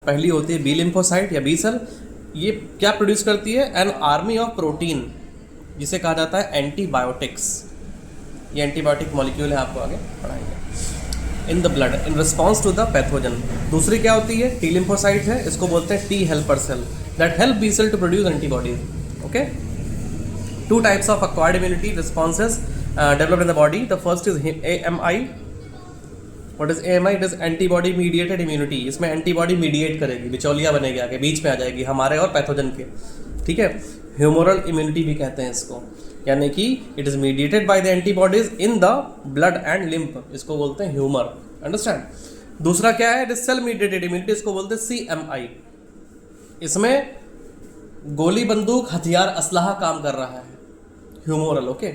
पहली होती है बी लिम्फोसाइट या बी सेल। ये क्या प्रोड्यूस करती है? एन आर्मी ऑफ प्रोटीन, जिसे कहा जाता है एंटीबायोटिक्स। ये एंटीबायोटिक मॉलिक्यूल है, आपको आगे पढ़ाएंगे। In the blood in response to the pathogen. दूसरी क्या होती है? टी लिम्फोसाइट है, इसको बोलते हैं T helper cell that help B cell to produce antibodies. Okay, two types of acquired immunity responses developed in the body. The first is AMI. What is AMI? It is antibody mediated immunity. इसमें antibody mediate करेगी, बिचौलिया बनेगी, आगे बीच में आ जाएगी हमारे और pathogen के, ठीक है। ह्यूमोरल इम्यूनिटी भी कहते हैं इसको, यानी कि it is mediated by the antibodies in the blood and lymph, इसको बोलते हैं ह्यूमर। अंडरस्टैंड? दूसरा क्या है? It is cell mediated immunity, इसको बोलते हैं CMI। इसमें गोली बंदूक हथियार असलहा काम कर रहा है, ह्यूमोरल। ओके,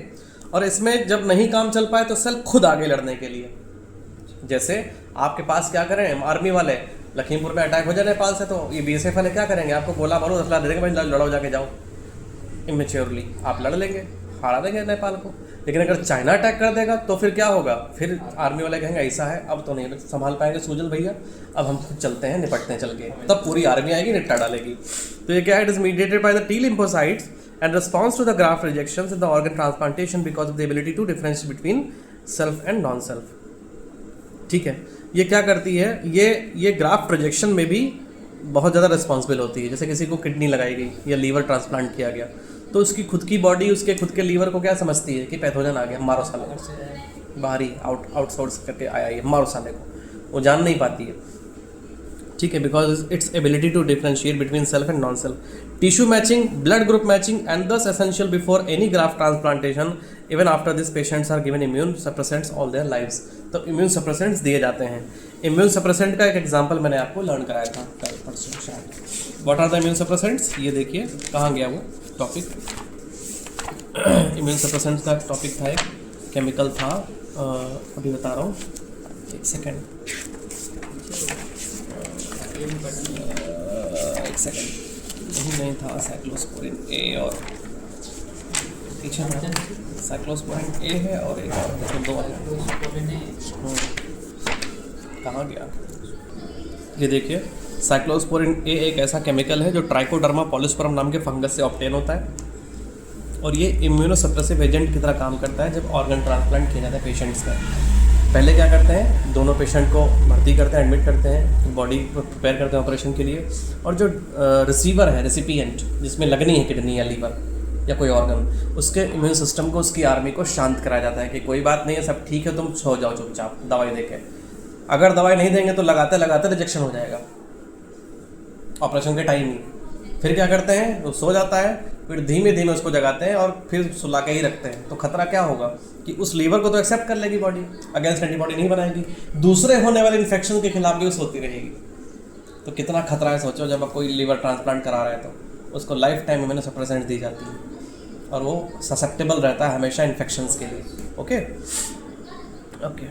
और इसमें जब नहीं काम चल पाए तो सेल खुद आगे लड़ने के लिए, जैसे आपके पास क्या करें, आर्मी वाले लखीमपुर में अटैक हो जाए नेपाल से, तो ये BSF वाले क्या करेंगे? आपको गोला मारो, असला दे देंगे, भाई लड़ो, जाके जाओ। इमेच्योरली आप लड़ लेंगे, हारा देंगे नेपाल को। लेकिन अगर चाइना अटैक कर देगा तो फिर क्या होगा? फिर आर्मी वाले कहेंगे ऐसा है, अब तो नहीं संभाल पाएंगे सुजल भैया, अब हम खुद चलते हैं, निपटते हैं चल के। तब पूरी आर्मी आएगी, निपटा डालेगी। तो ये क्या है? It is mediated by the T lymphocytes and responds to the graft rejections in the organ transplantation because of the ability to differentiate between self and non self। ठीक है, ये क्या करती है? ये ग्राफ्ट रिजेक्शन में भी बहुत ज़्यादा रिस्पॉन्सिबल होती है। जैसे किसी को किडनी लगाई गई या लीवर ट्रांसप्लांट किया गया, तो उसकी खुद की बॉडी उसके खुद के लीवर को क्या समझती है कि पैथोजन आ गया, मारो साले को, बाहरी आउटसोर्स करके आया ये, मारो साले को, वो जान नहीं पाती है, ठीक है, because its ability to differentiate between self and non self. Tissue matching, blood group matching and this essential before any graft transplantation. Even after this patients are given immune suppressants all their lives. तो immune suppressants दिए जाते हैं। Immune suppressant का एक example मैंने आपको learn कराया था कल परसों शायद। What are the immune suppressants? ये देखिए कहाँ गया वो टॉपिक। इम्यून सप्रेसेंट्स का टॉपिक था, एक केमिकल था, अभी बता रहा हूँ, एक सेकेंड, नहीं था, साइक्लोस्पोरिन ए और पीछे साइक्लोस्पोरिन ए है और एक और देखो, दो है। कहाँ गया? ये देखिए, साइक्लोस्पोरिन ए एक ऐसा केमिकल है जो ट्राइकोडर्मा पॉलिस्पर्म नाम के फंगस से ऑब्टेन होता है, और ये इम्यूनोसप्रेसिव एजेंट की तरह काम करता है जब ऑर्गन ट्रांसप्लांट किया जाता है पेशेंट्स का। पहले क्या करते हैं? दोनों पेशेंट को भर्ती करते हैं, एडमिट करते हैं, बॉडी को प्रिपेयर करते हैं ऑपरेशन के लिए, और जो रिसीवर है, रेसिपिएंट, जिसमें लगनी है किडनी या लीवर या कोई ऑर्गन, उसके इम्यून सिस्टम को, उसकी आर्मी को शांत कराया जाता है कि कोई बात नहीं है, सब ठीक है, तुम सो जाओ चुपचाप दवाई देके। अगर दवाई नहीं देंगे तो लगाते लगाते रिजेक्शन हो जाएगा ऑपरेशन के टाइम ही। फिर क्या करते हैं? वो सो जाता है, फिर धीमे धीमे उसको जगाते हैं और फिर सुला के ही रखते हैं। तो खतरा क्या होगा कि उस लीवर को तो एक्सेप्ट कर लेगी बॉडी, अगेंस्ट एंटीबॉडी नहीं बनाएगी, दूसरे होने वाले इन्फेक्शन के खिलाफ भी वो सोती रहेगी। तो कितना खतरा है सोचो, जब आप कोई लीवर ट्रांसप्लांट करा रहे हैं तो उसको लाइफ टाइम इम्यूनोसप्रेसेंट दी जाती है और वो ससेप्टेबल रहता है हमेशा इन्फेक्शंस के लिए। Okay okay,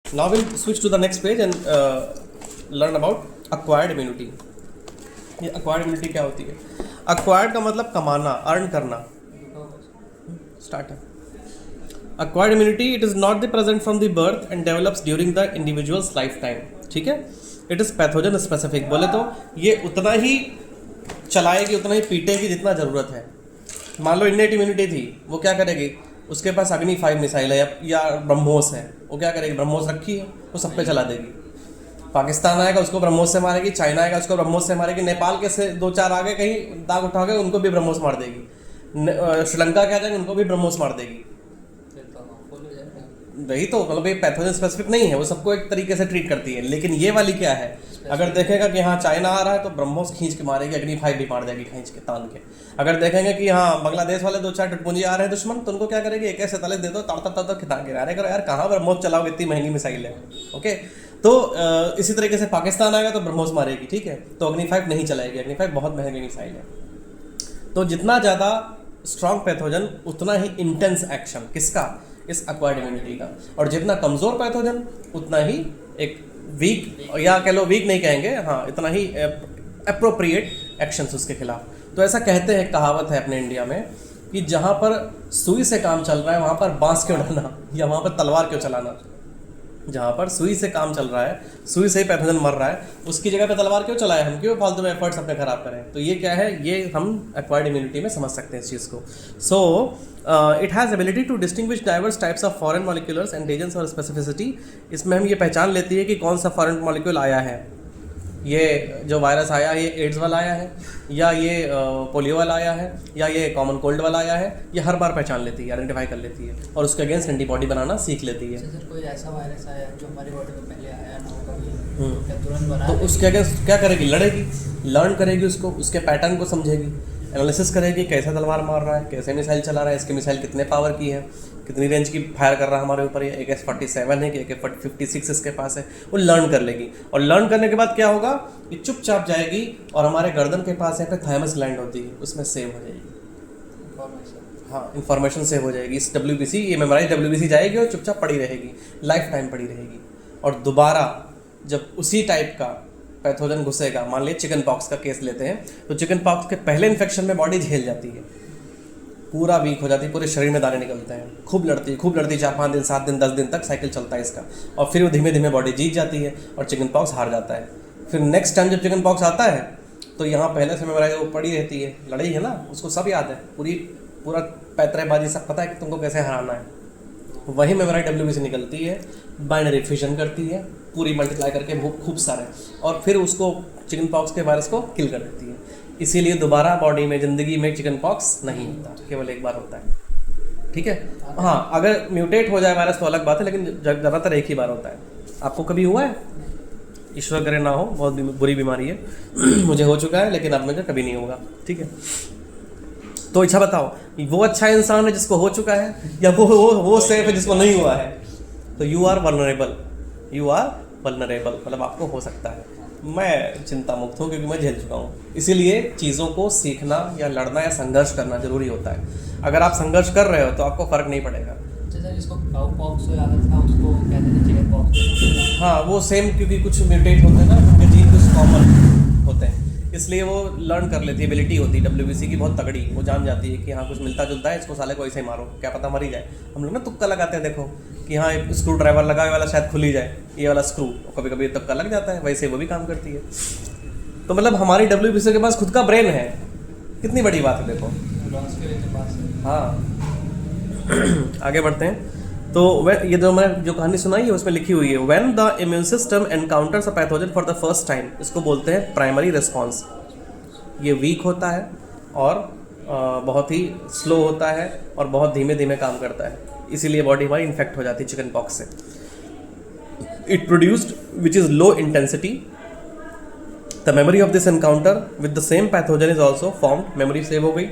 now will switch to the next page and learn about acquired immunity. ये अक्वायर्ड इम्यूनिटी क्या होती है? अक्वायर्ड का मतलब कमाना, अर्न करना। स्टार्ट है। Acquired immunity, it is not the present from the birth and develops during the individuals life time. ठीक है, इट इज पैथोजन स्पेसिफिक। बोले तो ये उतना ही चलाएगी, उतना ही पीटेगी जितना ज़रूरत है। मान लो इन्नेट इम्यूनिटी थी, वो क्या करेगी? उसके पास अग्नि 5 मिसाइल है या ब्रह्मोस है, वो क्या करेगी? ब्रह्मोस रखी है, वो सब पे चला देगी। पाकिस्तान आएगा, उसको ब्रह्मोस से मारेगी, चाइना आएगा, उसको ब्रह्मोस से मारेगी, नेपाल के से 2-4 आगे कहीं दाग उठा के उनको भी ब्रह्मोस मार देगी, श्रीलंका के आ जाएंगे उनको भी ब्रह्मोस मार देगी। वही तो मतलब ये पैथोजन स्पेसिफिक नहीं है, वो सबको एक तरीके से ट्रीट करती है। लेकिन ये वाली क्या है? अगर देखेगा कि हाँ चाइना आ रहा है तो ब्रह्मोस खींच के मारेगी, अग्नि 5 भी मार देगी खींच के, तान के। अगर देखेंगे कि हाँ बांग्लादेश वाले 2-4 टटपुंजी आ रहे हैं दुश्मन, तो उनको क्या करेगी? एक ऐसे तले दे दो, तड़ खिता के अरे करो यार, कहाँ ब्रह्मोस चलाओगे, इतनी महंगी मिसाइल है। ओके, तो इसी तरीके से पाकिस्तान आएगा तो ब्रह्मोस मारेगी, ठीक है, तो अग्नि 5 नहीं चलाएगी, अग्नि 5 बहुत महंगी मिसाइल है। तो जितना ज़्यादा स्ट्रॉन्ग पैथोजन उतना ही इंटेंस एक्शन किसका? इस अक्वायर्ड इम्यूनिटी का। और जितना कमज़ोर पैथोजन उतना ही एक वीक, या कह लो वीक नहीं कहेंगे, हाँ इतना ही अप्रोप्रिएट एक्शंस उसके खिलाफ। तो ऐसा कहते हैं, कहावत है अपने इंडिया में कि जहाँ पर सुई से काम चल रहा है वहाँ पर बांस क्यों डालना या वहाँ पर तलवार क्यों चलाना। जहाँ पर सुई से काम चल रहा है, सुई से ही पैथोजन मर रहा है, उसकी जगह पे तलवार क्यों चलाए हम, क्यों फालतू में एफर्ट्स अपने खराब करें। तो ये क्या है, ये हम एक्वायर्ड इम्यूनिटी में समझ सकते हैं इस चीज़ को। So it has ability to distinguish diverse types of foreign moleculars antigens और स्पेसिफिसिटी। इसमें हम ये पहचान लेती है कि कौन सा फॉरेन मॉलिक्यूल आया है, ये जो वायरस आया है ये एड्स वाला आया है, या ये पोलियो वाला आया है, या ये कॉमन कोल्ड वाला आया है, ये हर बार पहचान लेती है, आइडेंटिफाई कर लेती है और उसके अगेंस्ट एंटीबॉडी बनाना सीख लेती है। सर कोई ऐसा वायरस आया जो हमारी बॉडी में पहले आया ना हो कभी, क्या तुरंत बना तो उसके अगेंस्ट क्या करेगी, लड़ेगी, लर्न करेगी उसको, उसके पैटर्न को समझेगी, एनालिसिस करेगी कैसा तलवार मार रहा है, कैसे मिसाइल चला रहा है, इसकी मिसाइल कितने पावर की है, कितनी रेंज की फायर कर रहा है हमारे ऊपर, ये AK-47 है कि AK-56 इसके पास है, वो लर्न कर लेगी। और लर्न करने के बाद क्या होगा, ये चुपचाप जाएगी और हमारे गर्दन के पास यहाँ पे थाइमस ग्लैंड होती है, उसमें सेव हो जाएगी। हाँ, इन्फॉर्मेशन सेव हो जाएगी इस WBC, ये मेमोराइज WBC जाएगी और चुपचाप पड़ी रहेगी, लाइफ टाइम पड़ी रहेगी। और दोबारा जब उसी टाइप का पैथोजन घुसेगा, मान लीजिए चिकन पॉक्स का केस लेते हैं, तो चिकन पॉक्स के पहले इन्फेक्शन में बॉडी झेल जाती है, पूरा वीक हो जाती है, पूरे शरीर में दाने निकलते हैं, खूब लड़ती है 4-5 दिन 7 दिन 10 दिन तक साइकिल चलता है इसका, और फिर वो धीमे धीमे बॉडी जीत जाती है और चिकन पॉक्स हार जाता है। फिर नेक्स्ट टाइम जब चिकन पॉक्स आता है तो यहाँ पहले से मेमोराइज वो पड़ी रहती है, लड़ी है ना, उसको सब याद है, पूरा पैतरेबाजी सब पता है कि तुमको कैसे हराना है। वही मेमोराइज WBC निकलती है, बाइनरी फिजन करती है, पूरी मल्टीप्लाई करके खूब सारे, और फिर उसको चिकन पॉक्स के वायरस को किल कर देती है। इसीलिए दोबारा बॉडी में ज़िंदगी में चिकन पॉक्स नहीं होता, केवल एक बार होता है। ठीक है, हाँ, अगर म्यूटेट हो जाए वायरस तो अलग बात है, लेकिन ज़्यादातर एक ही बार होता है। आपको कभी हुआ है? ईश्वर करे ना हो, बहुत बुरी बीमारी है मुझे हो चुका है, लेकिन अब मुझे कभी नहीं होगा। ठीक है, तो अच्छा बताओ, वो अच्छा इंसान है जिसको हो चुका है, या वो सेफ है जिसको नहीं हुआ है? तो यू आर वल्नरेबल, मतलब आपको हो सकता है। मैं चिंता मुक्त हूँ क्योंकि मैं झेल चुका हूँ। इसीलिए चीज़ों को सीखना या लड़ना या संघर्ष करना जरूरी होता है। अगर आप संघर्ष कर रहे हो तो आपको फर्क नहीं पड़ेगा। जिसको काउ पॉक्स हो जाता था उसको कहते थे चिकन पॉक्स। हाँ, वो सेम, क्योंकि कुछ म्यूटेट होते हैं ना, उनके जीन कुछ कॉमन होते हैं, इसलिए वो लर्न कर लेती है, एबिलिटी होती है WBC की बहुत तगड़ी। वो जान जाती है कि हाँ कुछ मिलता जुलता है, इसको साले को ऐसे ही मारो, क्या पता मर ही जाए। हम लोग ना तुक्का लगाते हैं, देखो कि हाँ स्क्रू ड्राइवर लगा वाला शायद खुल ही जाए, ये वाला स्क्रू, कभी कभी तुक्का लग जाता है, वैसे वो भी काम करती है। तो मतलब हमारी WBC के पास खुद का ब्रेन है, कितनी बड़ी बात है, देखो। हाँ आगे बढ़ते हैं। तो ये जो मैंने जो कहानी सुनाई है उसमें लिखी हुई है, when the immune system encounters a pathogen for the first time, इसको बोलते हैं प्राइमरी रिस्पॉन्स। ये वीक होता है और बहुत ही स्लो होता है और बहुत धीमे धीमे काम करता है, इसीलिए बॉडी हमारी इन्फेक्ट हो जाती है चिकन पॉक्स से। It produced which is low intensity, the memory of this encounter with the same pathogen is also formed, memory save हो गई।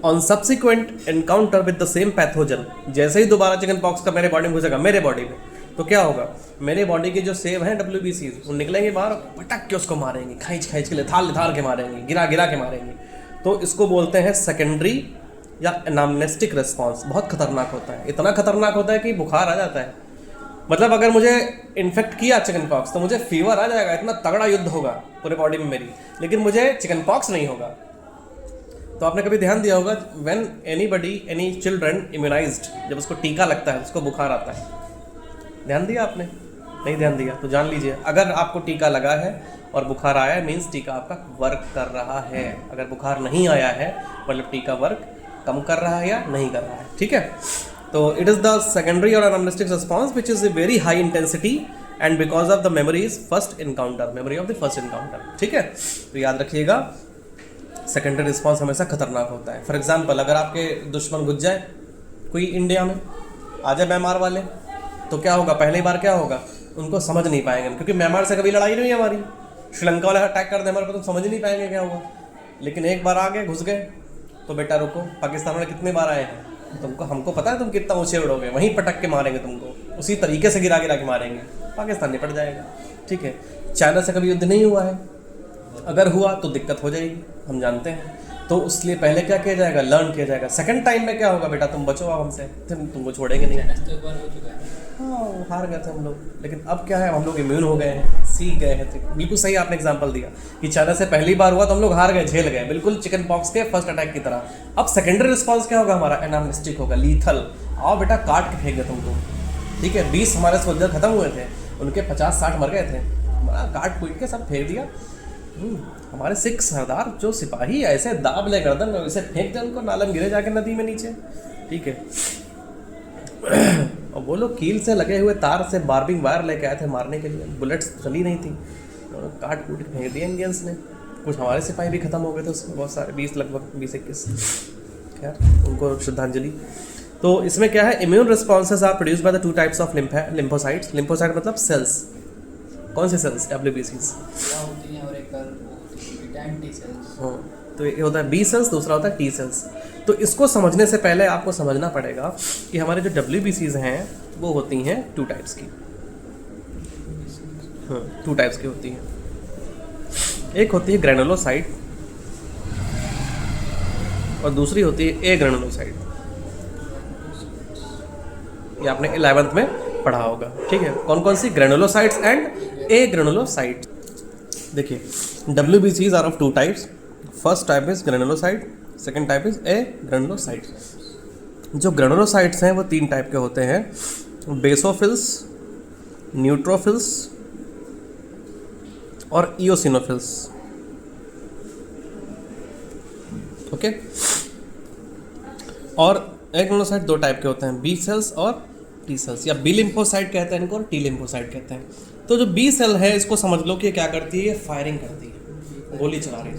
On subsequent encounter with the same pathogen, जैसे ही दोबारा chicken pox का मेरे body में घुसेगा, मेरे body में, तो क्या होगा, मेरे बॉडी के जो सेव हैं WBC वो निकलेंगे बाहर, पटक के उसको मारेंगे, खींच के लिथाल के मारेंगे, गिरा के मारेंगे। तो इसको बोलते हैं सेकेंडरी या एनामनेस्टिक रिस्पॉन्स। बहुत खतरनाक होता है, इतना खतरनाक होता है कि बुखार आ जाता है। मतलब अगर मुझे इन्फेक्ट किया चिकन पॉक्स तो मुझे फीवर आ जाएगा, इतना तगड़ा युद्ध होगा पूरे बॉडी में मेरी, लेकिन मुझे चिकन पॉक्स नहीं होगा। तो आपने कभी ध्यान दिया होगा, व्हेन एनी चिल्ड्रन इम्यूनाइज्ड, जब उसको टीका लगता है उसको बुखार आता है, ध्यान दिया आपने? नहीं ध्यान दिया तो जान लीजिए, अगर आपको टीका लगा है और बुखार आया है, मीन्स टीका आपका वर्क कर रहा है। अगर बुखार नहीं आया है मतलब टीका वर्क कम कर रहा है या नहीं कर रहा है। ठीक है, तो इट इज़ द सेकेंडरी और anamnestic response which is a very high intensity and because of the memory of the first encounter. ठीक है, तो याद रखिएगा सेकेंडरी रिस्पॉन्स हमेशा खतरनाक होता है। फॉर एग्जाम्पल, अगर आपके दुश्मन घुस जाए कोई इंडिया में, आ जाए म्यांमार वाले, तो क्या होगा, पहली बार क्या होगा, उनको समझ नहीं पाएंगे, क्योंकि म्यांमार से कभी लड़ाई नहीं है हमारी। श्रीलंका वाले अटैक कर दे हमारे को तो समझ नहीं पाएंगे क्या हुआ। लेकिन एक बार आ गए, घुस गए, तो बेटा रुको, पाकिस्तान वाले कितने बार आए हैं, तुमको हमको पता है तुम कितना ऊँचे उड़ोगे, वहीं पटक के मारेंगे तुमको, उसी तरीके से गिरा के मारेंगे, पाकिस्तान निपट जाएगा। ठीक है, चाइना से कभी युद्ध नहीं हुआ है, अगर हुआ तो दिक्कत हो जाएगी, हम जानते हैं। तो उसलिए पहले क्या किया जाएगा, लर्न किया जाएगा। सेकंड टाइम में क्या होगा, बेटा तुम बचो अब हमसे, तुमको छोड़ेंगे नहीं। हाँ, हार गए थे हम लोग, लेकिन अब क्या है, हम लोग इम्यून हो गए हैं, सीख गए हैं। बिल्कुल सही आपने एग्जांपल दिया कि चाइना से पहली बार हुआ तो हम लोग हार गए, झेल गए, बिल्कुल चिकन पॉक्स के फर्स्ट अटैक की तरह। अब सेकेंडरी रिस्पॉन्स क्या होगा हमारा, एनामनेस्टिक होगा, लीथल। आओ बेटा काट के फेंक दे तुमको, ठीक है, 20 हमारे सोल्जर खत्म हुए थे, उनके 50-60 मर गए थे, हमारा काट पीट के सब फेंक दिया। हमारे सिख सरदार जो सिपाही ऐसे दाब ले गर्दन में, वैसे फेंक दे उनको, नालन गिरे जाके नदी में नीचे, ठीक है। और वो लोग कील से लगे हुए तार से बार्बिंग वायर लेके आए थे मारने के लिए, बुलेट्स चली नहीं थी, काट कूट के फेंक दिए इंडियंस ने। कुछ हमारे सिपाही भी खत्म हो गए थे उसमें, बहुत सारे, 20 लगभग 20-21, खैर उनको श्रद्धांजलि। तो इसमें क्या है, immune responses are produce by the 2 types of lymphocytes. Lymphocyte मतलब सेल्स, कौन से सेल्स? WBCs होती हैं और एक एंटी सेल्स। हाँ, तो एक होता है B सेल्स, दूसरा होता है T सेल्स। तो इसको समझने से पहले आपको समझना पड़ेगा कि हमारे जो WBCs हैं वो होती हैं 2 टाइप्स की। हाँ, 2 टाइप्स की होती हैं। एक होती है ग्रेनुलोसाइट और दूसरी होती है ए ग्रेनुलोसाइट। ये आपने 11th में पढ़ा होगा, ठीक है। कौन कौन सी? Granulocytes and agranulocyte. देखिए, WBCs are of 2 types. First type is granulocyte, second type is agranulocyte. जो ग्रेनुलोसाइट्स हैं वो 3 टाइप के होते हैं, बेसोफिल्स, न्यूट्रोफिल्स और इओसिनोफिल्स। ओके। और ए ग्रेनुलोसाइट 2 टाइप के होते हैं, बी सेल्स और टी सेल्स, या बी लिम्फोसाइट कहते हैं इनको और टी लिम्फोसाइट कहते हैं। तो जो बी सेल है इसको समझ लो कि क्या करती है, ये फायरिंग करती है, गोली चला रही है,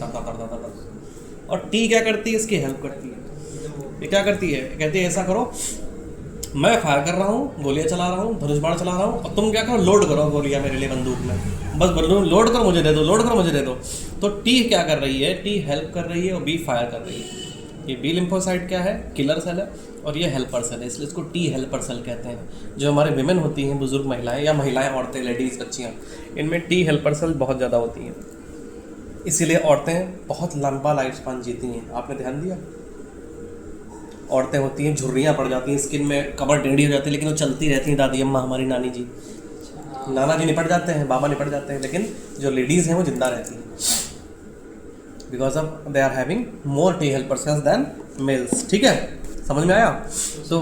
और टी क्या करती है, इसकी हेल्प करती है। ये क्या करती है, कहती है ऐसा करो, मैं फायर कर रहा हूँ, गोलियाँ चला रहा हूँ, धनुष बाण चला रहा हूँ, और तुम क्या करो, लोड करो गोलियाँ मेरे लिए बंदूक में, बस बंदूक लोड करो मुझे दे दो, लोड करो मुझे दे दो। तो टी क्या कर रही है, टी हेल्प कर रही है और बी फायर कर रही है। ये बी लिम्फोसाइट क्या है, किलर सेल है, और ये हेल्पर सेल है, इसलिए इसको टी हेल्पर सेल कहते हैं। जो हमारे विमेन होती हैं, बुजुर्ग महिलाएं या महिलाएं, औरतें, लेडीज़, बच्चियाँ, इनमें टी हेल्पर सेल बहुत ज़्यादा होती हैं, इसीलिए औरतें बहुत लंबा लाइफ स्पान जीती हैं। आपने ध्यान दिया? औरतें होती हैं, झुर्रियाँ पड़ जाती हैं, स्किन में कमर टेढ़ी हो जाती है, लेकिन वो चलती रहती हैं। दादी अम्मा, हमारी नानी जी, नाना जी निपट जाते हैं, बाबा निपट जाते हैं, लेकिन जो लेडीज़ हैं वो जिंदा रहती हैं, because of they are having more T helper cells than males. ठीक है, समझ में आया? तो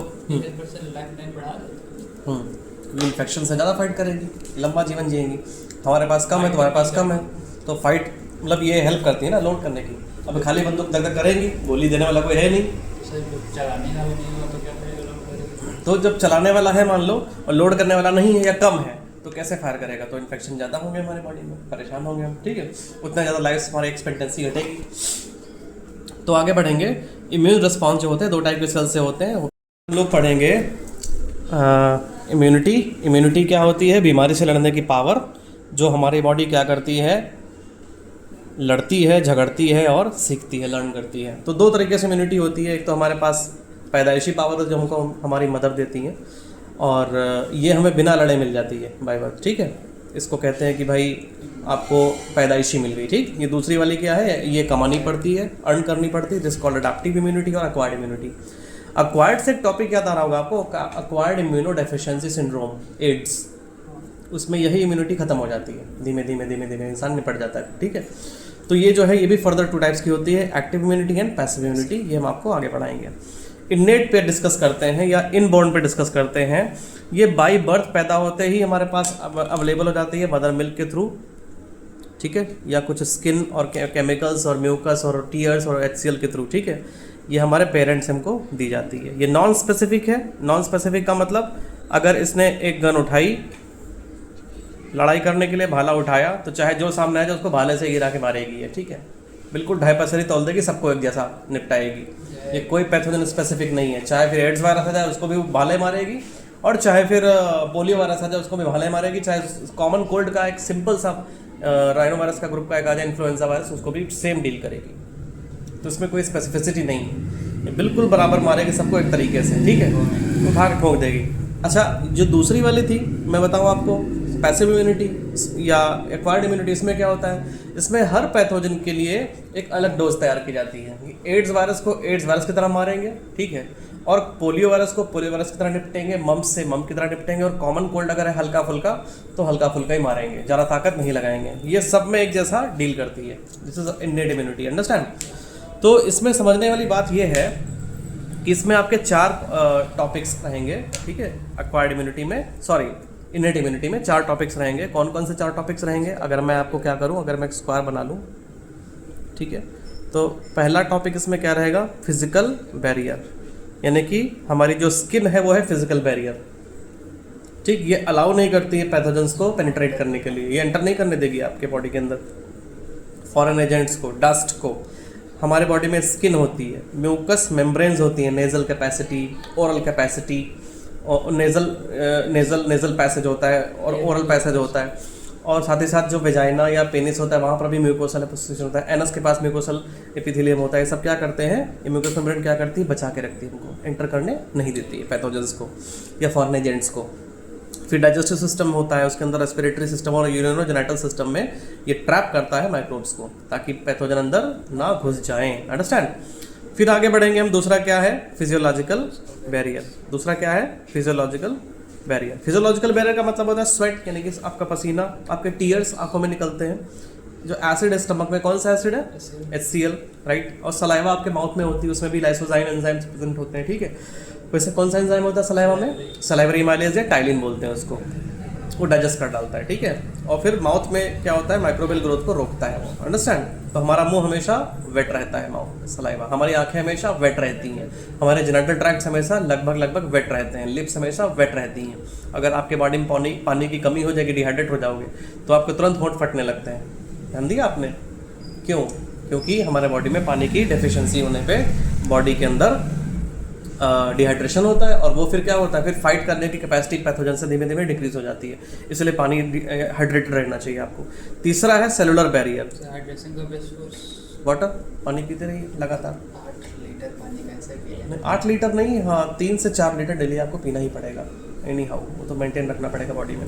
इन्फेक्शन से ज़्यादा फाइट करेंगी, लंबा जीवन जिएंगी। हमारे पास कम है, तुम्हारे पास कम है, तो फाइट मतलब ये हेल्प करती है ना लोड करने की। अब खाली बंदूक दग दग करेंगी, गोली देने वाला कोई है नहीं, तो जब चलाने वाला है मान लो और लोड करने वाला नहीं है या कम है, तो कैसे फायर करेगा? तो इन्फेक्शन ज़्यादा होंगे हमारे बॉडी में, परेशान होंगे हम। ठीक है, उतना ज़्यादा लाइफ हमारी एक्सपेक्टेंसी घटेगी। तो आगे बढ़ेंगे। इम्यून रिस्पॉन्स जो होते हैं 2 टाइप के सेल से होते हैं। हम लोग पढ़ेंगे इम्यूनिटी। इम्यूनिटी क्या होती है? बीमारी से लड़ने की पावर, जो हमारी बॉडी क्या करती है, लड़ती है, झगड़ती है और सीखती है, लर्न करती है। तो 2 तरीके से इम्यूनिटी होती है। एक तो हमारे पास पैदाइशी पावर जो हमको हमारी मदर देती हैं, और ये हमें बिना लड़े मिल जाती है बाय बर्थ। ठीक है, इसको कहते हैं कि भाई आपको पैदाइशी मिल गई। ठीक, ये दूसरी वाली क्या है, ये कमानी पड़ती है, अर्न करनी पड़ती है, जिसको अडैप्टिव इम्यूनिटी और एक्वायर्ड इम्यूनिटी। एक्वायर्ड से एक टॉपिक याद आ रहा होगा आपको, acquired immuno deficiency syndrome, AIDS. उसमें यही इम्यूनिटी खत्म हो जाती है, धीमे धीमे धीमे धीमे इंसान निपट जाता है। ठीक है, तो ये जो है ये भी फर्दर 2 टाइप्स की होती है, active immunity and passive immunity. ये हम आपको आगे पढ़ाएंगे। इननेट पे डिस्कस करते हैं या इनबॉर्न पे डिस्कस करते हैं। ये बाय बर्थ पैदा होते ही हमारे पास अवेलेबल हो जाती है मदर मिल्क के थ्रू। ठीक है, या कुछ स्किन और केमिकल्स और म्यूकस और टीयर्स और HCl के थ्रू। ठीक है, ये हमारे पेरेंट्स हमको दी जाती है। ये नॉन स्पेसिफिक है। नॉन स्पेसिफिक का मतलब, अगर इसने एक गन उठाई लड़ाई करने के लिए, भाला उठाया, तो चाहे जो सामने आ जाए उसको भाले से गिरा के मारेगी। है ठीक है, बिल्कुल 2.5 पसेरी तोल देगी, सबको एक जैसा निपटाएगी। ये कोई पैथोजन स्पेसिफिक नहीं है। चाहे फिर एड्स वायरस आ जाए उसको भी भाले मारेगी, और चाहे फिर पोलियो वायरस आ जाए उसको भी भाले मारेगी, चाहे कॉमन कोल्ड का एक सिंपल सा राइनो वायरस का ग्रुप का एक आ जाए, इन्फ्लुएंजा वायरस, उसको भी सेम डील करेगी। तो इसमें कोई स्पेसिफिसिटी नहीं है, ये बिल्कुल बराबर मारेगी सबको एक तरीके से। ठीक है, उठा के ठोक देगी। अच्छा, जो दूसरी वाली थी मैं बताऊँ आपको, पैसिव इम्यूनिटी या एक्वायर्ड इम्यूनिटी, इसमें क्या होता है, इसमें हर पैथोजन के लिए एक अलग डोज तैयार की जाती है। एड्स वायरस को एड्स वायरस की तरह मारेंगे, ठीक है, और पोलियो वायरस को पोलियो वायरस की तरह निपटेंगे, मम्स से मम की तरह निपटेंगे, और कॉमन कोल्ड अगर है हल्का फुल्का तो हल्का फुल्का ही मारेंगे, ज़्यादा ताकत नहीं लगाएंगे। ये सब में एक जैसा डील करती है। This is innate immunity, understand? तो इसमें समझने वाली बात यह है कि इसमें आपके 4 टॉपिक्स रहेंगे, ठीक है। एक्वायर्ड इम्यूनिटी में, सॉरी इनेट इम्यूनिटी में 4 टॉपिक्स रहेंगे। कौन कौन से 4 टॉपिक्स रहेंगे? अगर मैं आपको क्या करूं, अगर मैं एक स्क्वायर बना लूं, ठीक है, तो पहला टॉपिक इसमें क्या रहेगा? फिजिकल बैरियर, यानी कि हमारी जो स्किन है वो है फिजिकल बैरियर, ठीक। ये अलाउ नहीं करती है पैथोजेंस को पेनिट्रेट करने के लिए, ये एंटर नहीं करने देगी आपके बॉडी के अंदर फॉरेन एजेंट्स को, डस्ट को। हमारे बॉडी में स्किन होती है, म्यूकस मेम्ब्रेन्स होती हैं, नेजल कैपेसिटी, ओरल कैपेसिटी, और नेजल पैसेज होता है और ओरल पैसेज होता है, और साथ ही साथ जो वेजाइना या पेनिस होता है वहाँ पर भी म्यूकोसल एपिथेलियम होता है, एनस के पास म्यूकोसल एपिथेलियम होता है। ये सब क्या करते हैं, ये म्यूकस मेम्ब्रेन क्या करती है? बचा के रखती है, उनको एंटर करने नहीं देती है पैथोजेंस को या फॉरेन एजेंट्स को। फिर डाइजेस्टिव सिस्टम होता है, उसके अंदर रेस्पिरेटरी सिस्टम और यूरिनोजेनिटल सिस्टम में ये ट्रैप करता है माइक्रोब्स को, ताकि पैथोजन अंदर ना घुस जाएं। अंडरस्टैंड? फिर आगे बढ़ेंगे हम। दूसरा क्या है? Physiological barrier. दूसरा क्या है? Physiological barrier. फिजियोलॉजिकल बैरियर का मतलब होता है स्वेट, यानी कि आपका पसीना, आपके टीयर्स आंखों में निकलते हैं। जो एसिड है स्टमक में, कौन सा एसिड है? HCl, right. और सलाइवा आपके माउथ में होती है, उसमें भी लाइसोजाइम एंजाइम्स प्रेजेंट होते हैं, ठीक है। वैसे कौन सा एंजाइम होता है सलाइवा में? सलाइवरी हिमालयस या टाइलिन बोलते हैं उसको, वो डाइजेस्ट कर डालता है, ठीक है। और फिर माउथ में क्या होता है? माइक्रोबियल ग्रोथ को रोकता है वो, अंडरस्टैंड। तो हमारा मुंह हमेशा वेट रहता है, माउथ सलाइवा, हमारी आंखें हमेशा वेट रहती हैं, हमारे जेनिटल ट्रैक्ट हमेशा लगभग वेट रहते हैं, लिप्स हमेशा वेट रहती हैं। अगर आपके बॉडी में पानी की कमी हो जाएगी, डिहाइड्रेट हो जाओगे, तो आपको तुरंत होंठ फटने लगते हैं। ध्यान दिया आपने? क्यों? क्योंकि हमारे बॉडी में पानी की डेफिशिएंसी होने पे बॉडी के अंदर डिहाइड्रेशन होता है, और वो फिर क्या होता है? फिर फाइट करने की कैपेसिटी पैथोजन से धीमे धीमे डिक्रीज हो जाती है। इसलिए पानी हाइड्रेटेड रहना चाहिए आपको। तीसरा है सेलुलर बैरियर। हाइड्रेशन का बेस्ट सोर्स वाटर, पानी पीते रहिए लगातार। 8 लीटर पानी कैसे पिए? 8 लीटर नहीं, हाँ 3 से 4 लीटर डेली आपको पीना ही पड़ेगा। एनी हाउ वो तो मेंटेन रखना पड़ेगा बॉडी में,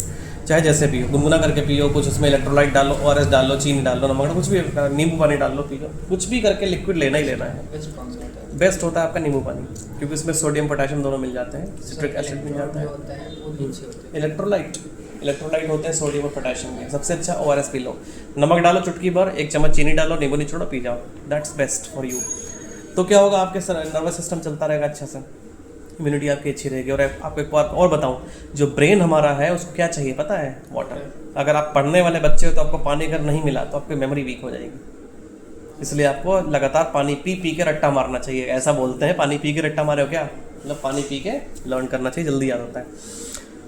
चाहे जैसे पियो, गुनगुना करके पियो, कुछ उसमें इलेक्ट्रोलाइट डालो, ORS डालो, चीनी डालो, नमक डालो, कुछ भी, नींबू पानी डाल लो, पी लो, कुछ भी करके लिक्विड लेना ही लेना है। बेस्ट कौन सा होता है? बेस्ट होता है आपका नींबू पानी, क्योंकि इसमें सोडियम पोटेशियम दोनों मिल जाते हैं, सिट्रिक एसिड मिल जाता है, होता है वो नीचे होता है। इलेक्ट्रोलाइट होते हैं सोडियम और पोटेशियम के। सबसे अच्छा ORS पी लो, नमक डालो चुटकी भर, 1 चम्मच चीनी डालो, नींबू निचोड़ो, पी जाओ, दैट्स बेस्ट फॉर यू। तो क्या होगा? आपके नर्वस सिस्टम चलता रहेगा अच्छा से, इम्यूनिटी आपकी अच्छी रहेगी। और आपको एक बात और बताऊं, जो ब्रेन हमारा है उसको क्या चाहिए पता है? वाटर। अगर आप पढ़ने वाले बच्चे हो तो आपको पानी अगर नहीं मिला तो आपकी मेमोरी वीक हो जाएगी, इसलिए आपको लगातार पानी पी के रट्टा मारना चाहिए। ऐसा बोलते हैं, पानी पी के रट्टा मारे हो क्या? मतलब पानी पी के लर्न करना चाहिए, जल्दी याद होता है।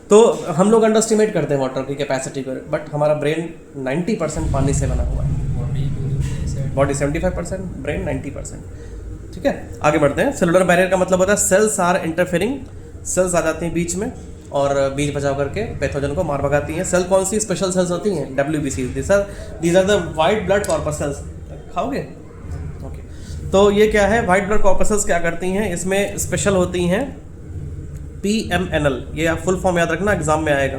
तो हम लोग अंडर एस्टिमेट करते हैं वाटर की कैपेसिटी को, बट हमारा ब्रेन 90% पानी से बना हुआ है, बॉडी 75%, ब्रेन 90%, ठीक है। आगे बढ़ते हैं। सेलुलर बैरियर का मतलब होता है सेल्स आर इंटरफेयरिंग, सेल्स आ जाती हैं बीच में और बीच बचाव करके पैथोजन को मार भगाती हैं। सेल कौन सी स्पेशल सेल्स होती हैं? WBC। These are the white blood corpuscles. खाओगे? ओके। तो ये क्या है? वाइट ब्लड कॉर्पसेल्स क्या करती हैं? इसमें स्पेशल होती हैं PMNL, ये आप फुल फॉर्म याद रखना, एग्जाम में आएगा।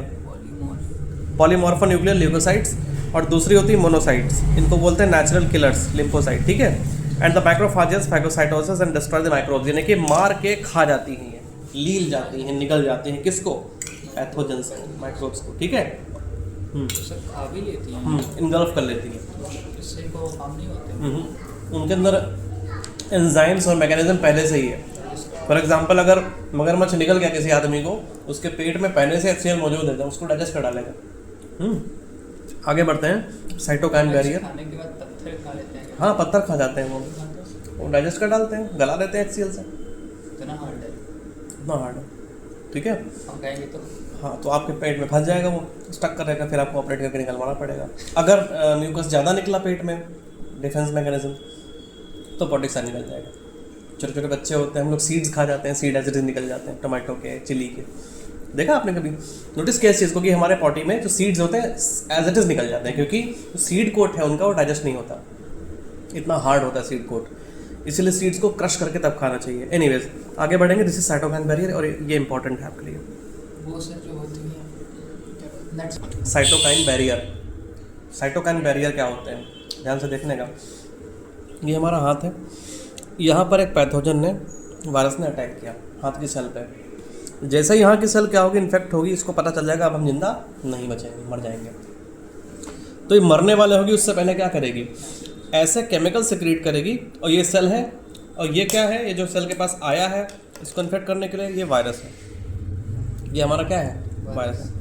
पॉलीमॉर्फो न्यूक्लियर ल्यूकोसाइट्स, और दूसरी होती है मोनोसाइट्स, इनको बोलते हैं नेचुरल किलर्स, लिम्फोसाइट, ठीक है। And the macrophages phagocytosis and destroy the microbes, यानी कि मार के खा जाती हैं, ये लील जाती हैं, निकल जाती हैं, किसको? पैथोजेंस को, माइक्रोब्स को, ठीक है। खा भी लेती हैं, इनगल्फ कर लेती हैं, इससे को काम नहीं होते। उनके अंदर एंजाइम्स और मैकेनिज्म पहले से ही है। फॉर एग्जाम्पल, अगर मगरमच्छ निकल गया किसी आदमी को, उसके पेट में पहले से HCl मौजूद है, उसको डाइजेस्ट कर डालेगा। आगे बढ़ते हैं। Cytokine barrier. खाने के बाद पत्थर खा लेते हैं। हाँ, पत्थर खा जाते हैं वो डाइजेस्ट कर डालते हैं, गला देते हैं HCl से। इतना हार्ड है, इतना हार्ड है, ठीक है। हम खाएंगे तो हाँ, तो आपके पेट में फंस जाएगा, वो स्टक करेगा, फिर आपको ऑपरेट करके निकलवाना पड़ेगा। अगर म्यूकस ज़्यादा निकला पेट में, डिफेंस मैकेनिज्म, तो बॉडी से निकल जाएगा। छोटे छोटे बच्चे होते हैं, हम लोग सीड्स खा जाते हैं, सीड एज इट इज निकल जाते हैं, टमाटो के, चिली के। देखा आपने कभी? नोटिस किया इस चीज़ को कि हमारे पॉटी में जो सीड्स होते हैं एज इट इज निकल जाते हैं, क्योंकि जो सीड कोट है उनका वो डाइजेस्ट नहीं होता, इतना हार्ड होता है सीड कोट, इसीलिए सीड्स को क्रश करके तब खाना चाहिए। एनीवेज, आगे बढ़ेंगे। दिस इज साइटोकाइन बैरियर, और ये इंपॉर्टेंट है आपके लिए। वो सर जो होती है साइटोकाइन बैरियर। साइटोकाइन बैरियर क्या होते हैं? ध्यान से देखने का। ये हमारा हाथ है, यहाँ पर एक पैथोजन ने, वायरस ने अटैक किया हाथ की सेल पे। जैसे ही यहाँ की सेल क्या होगी? इन्फेक्ट होगी, इसको पता चल जाएगा अब हम जिंदा नहीं बचेंगे, मर जाएंगे। तो ये मरने वाले होगी, उससे पहले क्या करेगी? ऐसे केमिकल सिक्रीट करेगी, और ये सेल है और ये क्या है, ये जो सेल के पास आया है इसको इन्फेक्ट करने के लिए, ये वायरस है। ये हमारा क्या है, वायरस है।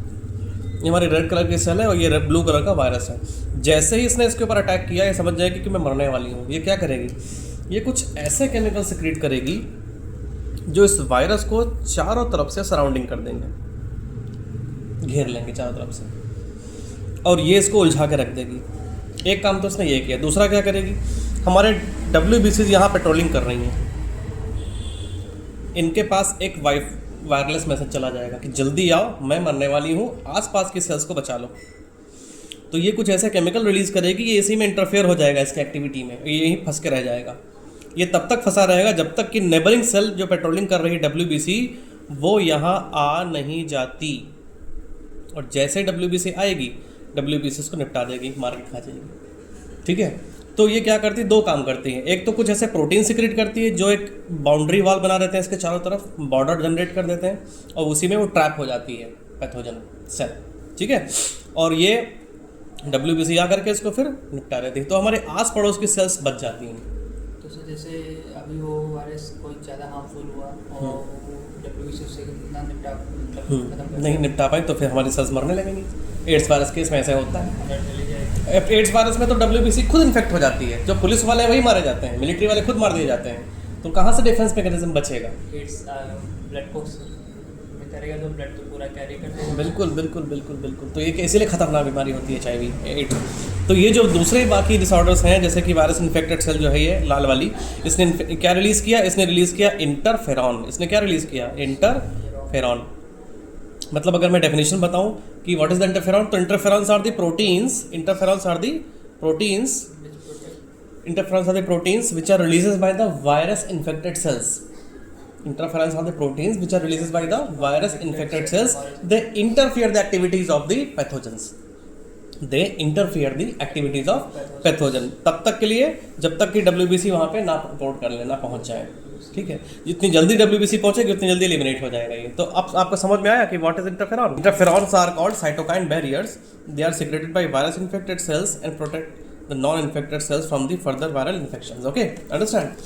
ये हमारी रेड कलर की सेल है और ये रेड ब्लू कलर का वायरस है। जैसे ही इसने इसके ऊपर अटैक किया, ये समझ जाएगी कि मैं मरने वाली हूँ। ये क्या करेगी, ये कुछ ऐसे केमिकल सिक्रीट करेगी जो इस वायरस को चारों तरफ से सराउंडिंग कर देंगे, घेर लेंगे चारों तरफ से, और ये इसको उलझा के रख देगी। एक काम तो इसने ये किया। दूसरा क्या करेगी, हमारे WBCs यहाँ पेट्रोलिंग कर रही हैं, इनके पास एक वायरलेस मैसेज चला जाएगा कि जल्दी आओ, मैं मरने वाली हूँ, आसपास की सेल्स को बचा लो। तो ये कुछ ऐसे केमिकल रिलीज़ करेगी, ये इसी में इंटरफेयर हो जाएगा इसकी एक्टिविटी में, ये यहीं फंस के रह जाएगा। ये तब तक फंसा रहेगा जब तक कि नेबरिंग सेल जो पेट्रोलिंग कर रही है WBC, वो यहाँ आ नहीं जाती। और जैसे WBC आएगी, WBC उसको निपटा देगी, मार के खा जाएगी। ठीक है, तो ये क्या करती है, दो काम करती है। एक तो कुछ ऐसे प्रोटीन सिक्रेट करती है जो एक बाउंड्री वॉल बना देते हैं इसके चारों तरफ, बॉर्डर जनरेट कर देते हैं, और उसी में वो ट्रैप हो जाती है पैथोजन सेल। ठीक है, और ये WBC आ करके इसको फिर निपटा देती है, तो हमारे आस पड़ोस की सेल्स बच जाती हैं। तो सर जैसे अभी वो वायरस कोई ज़्यादा हार्मफुल हुआ और WBC उससे ना निपटा खत्म कर नहीं निपटा पाई तो फिर हमारी सेल्स मरने लगेंगी। एड्स वायरस केस में ऐसा होता है। अलर्ट चली जाएगी। एड्स वायरस में तो WBC खुद इन्फेक्ट हो जाती है, जो पुलिस वाले हैं वही मारे जाते हैं, मिलिट्री वाले खुद मार दिए जाते हैं, तो कहाँ से डिफेंस मैकेनिज्म बचेगा। एड्स ब्लड को करेगा तो ब्लड तो पूरा कैरी कर देगा। बिल्कुल बिल्कुल बिल्कुल बिल्कुल, तो ये इसीलिए खतरनाक बीमारी होती है HIV एड्स। तो ये जो दूसरे बाकी डिसऑर्डर्स हैं, जैसे कि वायरस इन्फेक्टेड सेल जो है ये लाल वाली, इसने क्या रिलीज़ किया, इसने रिलीज़ किया इंटरफेरॉन। इसने क्या रिलीज़ किया, इंटरफेरॉन। मतलब अगर मैं डेफिनेशन बताऊं कि व्हाट इज द इंटरफेरॉन, तो interferons are the proteins, interferons are the proteins which are released by the virus infected cells. Interferons are the proteins which are released by the virus infected cells. They interfere the activities of the pathogens. They interfere the activities of pathogen. तब तक के लिए जब तक कि WBC वहाँ पे ना रिपोर्ट कर लेना पहुँच जाए। ठीक है, जितनी जल्दी WBC पहुँचेगी उतनी जल्दी एलिमिनेट हो जाएगा ये। तो अब आपको समझ में आया कि what is interferon. Interferons are called cytokine barriers. They are secreted by virus infected cells and protect the non-infected cells from the further viral infections. Okay, understand?